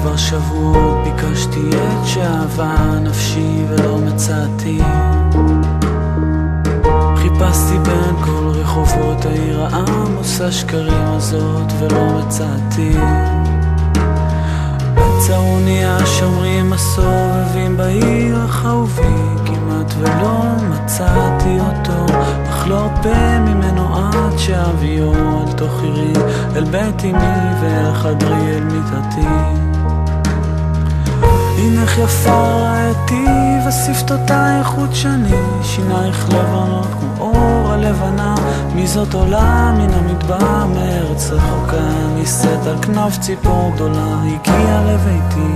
כבר שבועות ביקשתי את שאהבה נפשי ולא מצאתי. חיפשתי בין כל רחובות העיר העמוס השקרים הזאת ולא מצאתי. בצרוני השומרים הסובבים בעיר החרובי כמעט ולא מצאתי אותו, אך לא הרבה ממנו עד שאביו אל תוך עירי, אל בית אמי ואל חדרי אל מיטתי. הנך יפה ראיתי ושפתותייך חודשני, שינייך לבנות כמו אור הלבנה. מי זאת עולה מן המדבר מארץ רחוקה, נישאת על כנף ציפור גדולה, הגיעה לביתי.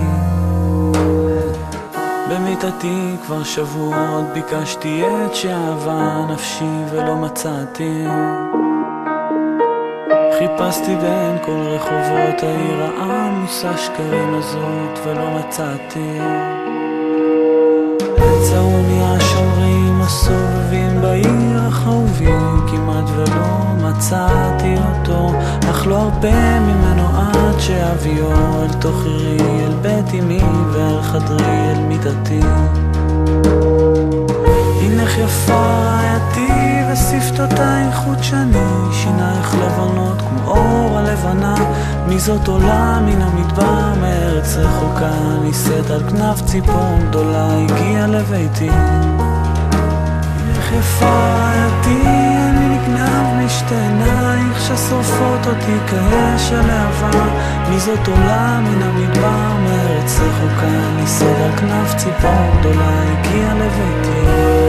במיטתי כבר שבועות ביקשתי את שאהבה נפשי ולא מצאתי. חיפשתי בין כל רחובות העיר העמוס השקרים הזאת ולא מצאתי. בצרוני השומרים הסובבים בעיר החרובי כמעט ולא מצאתי אותו, אך לא הרבה ממנו עד שאביו אל תוך עירי, אל בית אמי ואל חדרי אל מיטתי. הנך יפה רעייתי ושפתותייך חודשני, שינייך לבנות כמו אור הלבנה. מי זאת עולה מן המדבר מארץ רחוקה, נישאת על כנף ציפור גדולה, הגיעה לביתי. הנך יפה רעייתי, אני נגנב משתי עינייך ששורפות אותי כאש הלהבה. מי זאת עולה מן המדבר מארץ רחוקה, נישאת על כנף ציפור גדולה, הגיעה לביתי.